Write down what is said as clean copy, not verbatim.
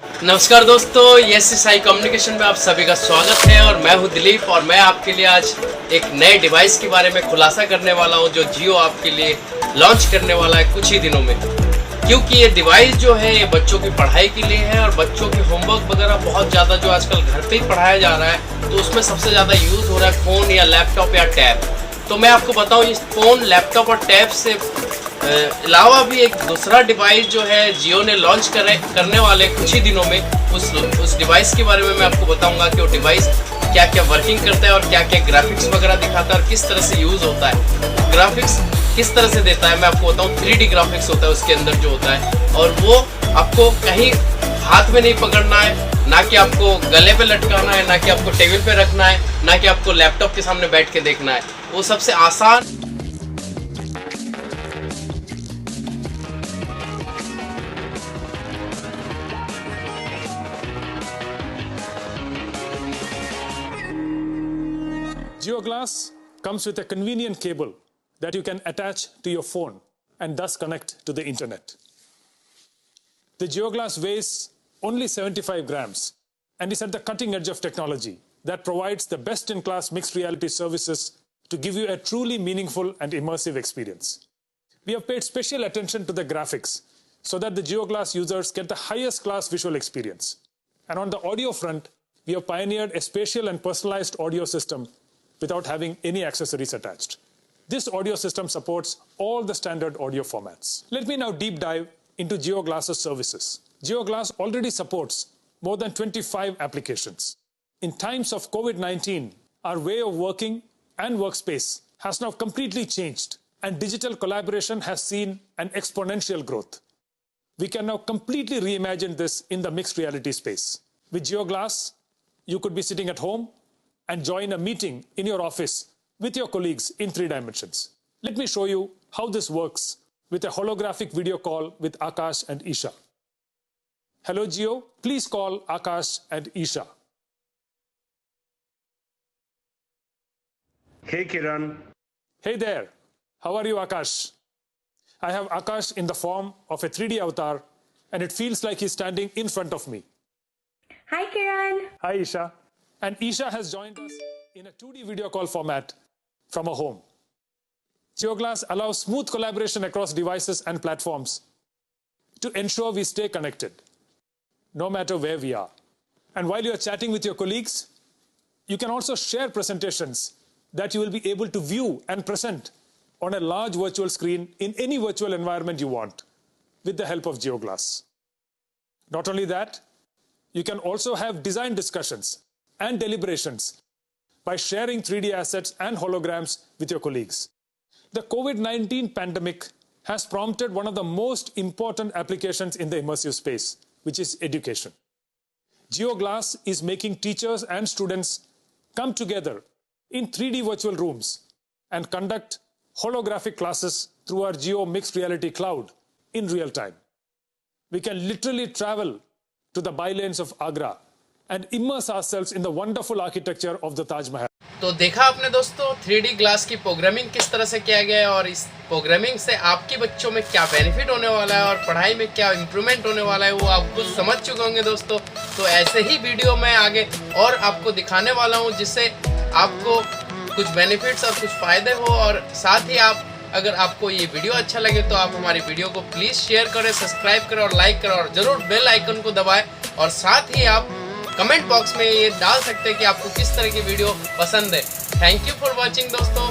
नमस्कार दोस्तों, yes Sai communication में आप सभी का स्वागत है और मैं हूं दिलीप और मैं आपके लिए आज एक नए डिवाइस के बारे में खुलासा करने वाला हूं जो जियो आपके लिए लॉन्च करने वाला है कुछ ही दिनों में। क्योंकि ये डिवाइस जो है ये बच्चों की पढ़ाई के लिए है और बच्चों के होमवर्क वगैरह बहुत ज़्यादा जो आजकल घर पे ही पढ़ाया जा रहा है तो उसमें सबसे ज़्यादा यूज़ हो रहा है फ़ोन या लैपटॉप या टैब। तो मैं आपको बताऊँ, इस फ़ोन, लैपटॉप और टैब से अलावा भी एक दूसरा डिवाइस जो है जियो ने लॉन्च करने वाले कुछ ही दिनों में, उस डिवाइस के बारे में मैं आपको बताऊंगा कि वो डिवाइस क्या क्या वर्किंग करता है और क्या क्या ग्राफिक्स वगैरह दिखाता है और किस तरह से यूज़ होता है, ग्राफिक्स किस तरह से देता है। मैं आपको बताऊं 3D ग्राफिक्स होता है उसके अंदर जो होता है, और वो आपको कहीं हाथ में नहीं पकड़ना है, ना कि आपको गले पे लटकाना है, ना कि आपको टेबल पे रखना है, ना कि आपको लैपटॉप के सामने बैठ के देखना है। वो सबसे आसान JioGlass comes with a convenient cable that you can attach to your phone and thus connect to the internet. The JioGlass weighs only 75 grams and is at the cutting edge of technology that provides the best-in-class mixed reality services to give you a truly meaningful and immersive experience. We have paid special attention to the graphics so that the JioGlass users get the highest class visual experience. And on the audio front, we have pioneered a spatial and personalized audio system without having any accessories attached. This audio system supports all the standard audio formats. Let me now deep dive into JioGlass's services. JioGlass already supports more than 25 applications. In times of COVID-19, our way of working and workspace has now completely changed, and digital collaboration has seen an exponential growth. We can now completely reimagine this in the mixed reality space. With JioGlass, you could be sitting at home and join a meeting in your office with your colleagues in 3 dimensions. Let me show you how this works with a holographic video call with Akash and Isha. Hello Jio, please call Akash and Isha. Hey Kiran. Hey there, how are you Akash? I have Akash in the form of a 3D avatar and it feels like he's standing in front of me. Hi Kiran. Hi Isha. And Isha has joined us in a 2D video call format from a home. JioGlass allows smooth collaboration across devices and platforms to ensure we stay connected, no matter where we are. And while you're chatting with your colleagues, you can also share presentations that you will be able to view and present on a large virtual screen in any virtual environment you want with the help of JioGlass. Not only that, you can also have design discussions and deliberations by sharing 3D assets and holograms with your colleagues. The COVID-19 pandemic has prompted one of the most important applications in the immersive space, which is education. JioGlass is making teachers and students come together in 3D virtual rooms and conduct holographic classes through our Jio Mixed Reality Cloud in real time. We can literally travel to the bylanes of Agra and immerse ourselves in the wonderful architecture of the Taj Mahal. तो देखा आपने दोस्तों 3D glass की programming किस तरह से किया गया है और इस प्रोग्रामिंग से आपके बच्चों में क्या बेनिफिट होने वाला है और पढ़ाई में क्या इम्प्रूवमेंट होने वाला है वो आप कुछ समझ चुके होंगे दोस्तों। तो ऐसे ही वीडियो मैं आगे और आपको दिखाने वाला हूँ जिससे आपको कुछ बेनिफिट्स और कुछ फ़ायदे हो, और साथ ही अगर आपको ये वीडियो अच्छा लगे तो आप हमारी वीडियो को प्लीज़ शेयर करें, सब्सक्राइब करें और लाइक करें और ज़रूर बेल आइकन को दबाएं, और साथ ही आप कमेंट बॉक्स में ये डाल सकते हैं कि आपको किस तरह की वीडियो पसंद है। थैंक यू फॉर वॉचिंग दोस्तों।